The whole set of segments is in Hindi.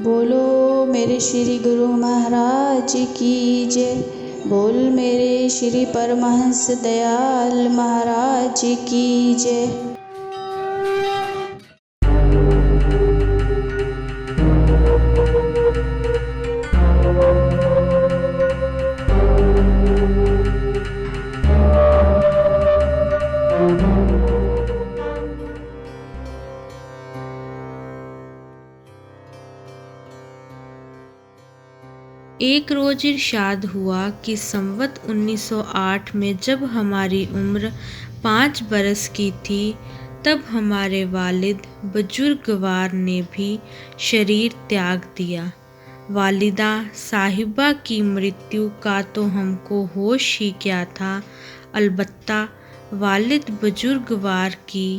बोलो मेरे श्री गुरु महाराज की जय। बोल मेरे श्री परमहंस दयाल महाराज की जय। एक रोज इरशाद हुआ कि संवत 1908 में जब हमारी उम्र 5 बरस की थी, तब हमारे वालिद बुजुर्गवार ने भी शरीर त्याग दिया। वालिदा साहिबा की मृत्यु का तो हमको होश ही क्या था, अलबत्ता वालिद बुजुर्गवार की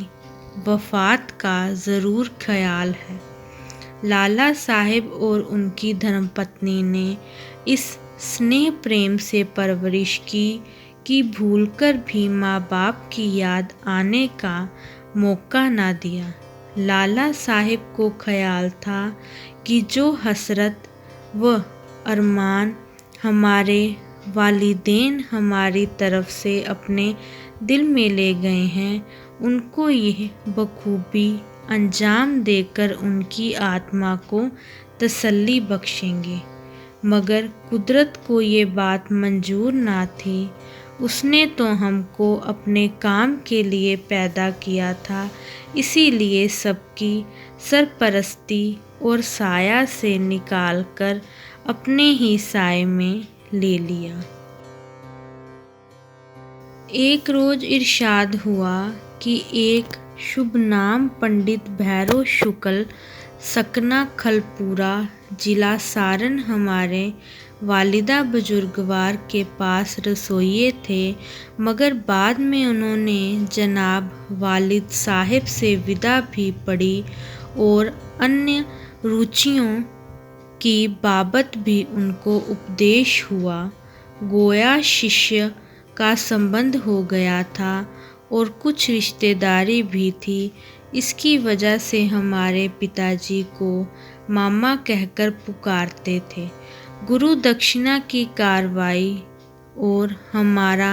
वफ़ात का ज़रूर ख्याल है। लाला साहिब और उनकी धर्मपत्नी ने इस स्नेह प्रेम से परवरिश की कि भूलकर भी माँ बाप की याद आने का मौका ना दिया। लाला साहिब को ख्याल था कि जो हसरत व अरमान हमारे वालिदैन हमारी तरफ से अपने दिल में ले गए हैं, उनको यह बखूबी अंजाम देकर उनकी आत्मा को तसल्ली बख्शेंगे। मगर कुदरत को ये बात मंजूर ना थी। उसने तो हमको अपने काम के लिए पैदा किया था, इसीलिए सबकी सरपरस्ती और साया से निकाल कर अपने ही साए में ले लिया। एक रोज इरशाद हुआ कि एक शुभ नाम पंडित भैरव शुक्ल सकना खलपुरा जिला सारण हमारे वालिदा बुजुर्गवार के पास रसोइये थे, मगर बाद में उन्होंने जनाब वालिद साहिब से विदा भी पड़ी और अन्य रुचियों की बाबत भी उनको उपदेश हुआ। गोया शिष्य का संबंध हो गया था और कुछ रिश्तेदारी भी थी। इसकी वजह से हमारे पिताजी को मामा कहकर पुकारते थे। गुरु दक्षिणा की कार्रवाई और हमारा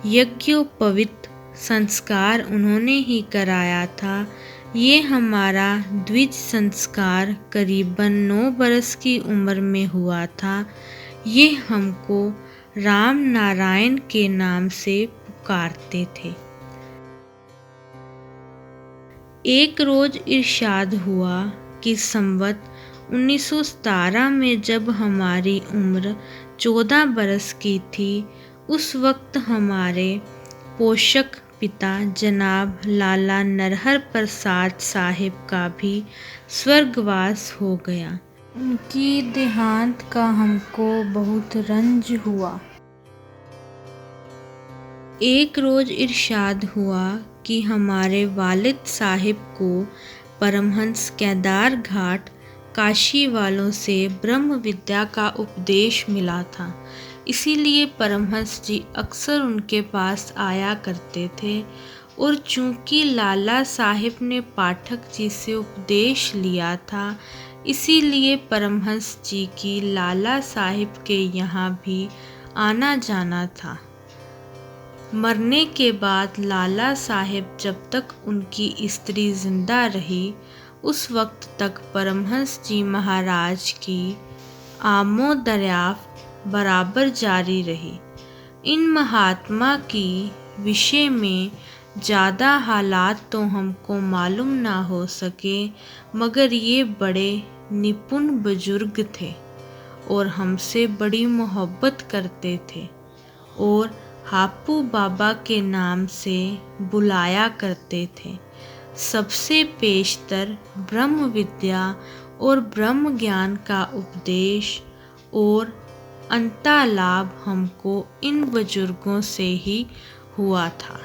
यज्ञोपवीत संस्कार उन्होंने ही कराया था। ये हमारा द्विज संस्कार करीबन 9 बरस की उम्र में हुआ था। ये हमको राम नारायण के नाम से पुकारते थे। एक रोज इरशाद हुआ कि संवत 1917 में जब हमारी उम्र 14 बरस की थी, उस वक्त हमारे पोषक पिता जनाब लाला नरहर प्रसाद साहिब का भी स्वर्गवास हो गया। उनकी देहांत का हमको बहुत रंज हुआ। एक रोज इरशाद हुआ कि हमारे वालिद साहिब को परमहंस केदार घाट काशी वालों से ब्रह्म विद्या का उपदेश मिला था, इसीलिए परमहंस जी अक्सर उनके पास आया करते थे। और चूँकि लाला साहिब ने पाठक जी से उपदेश लिया था, इसीलिए परमहंस जी की लाला साहिब के यहाँ भी आना जाना था। मरने के बाद लाला साहिब जब तक उनकी स्त्री जिंदा रही, उस वक्त तक परमहंस जी महाराज की आमोदर्याफ्त बराबर जारी रही। इन महात्मा की विषय में ज़्यादा हालात तो हमको मालूम ना हो सके, मगर ये बड़े निपुण बुजुर्ग थे और हमसे बड़ी मोहब्बत करते थे और हापू बाबा के नाम से बुलाया करते थे। सबसे पेशतर ब्रह्म विद्या और ब्रह्म ज्ञान का उपदेश और अंतलाभ हमको इन बुजुर्गों से ही हुआ था।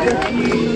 प्रतिदिन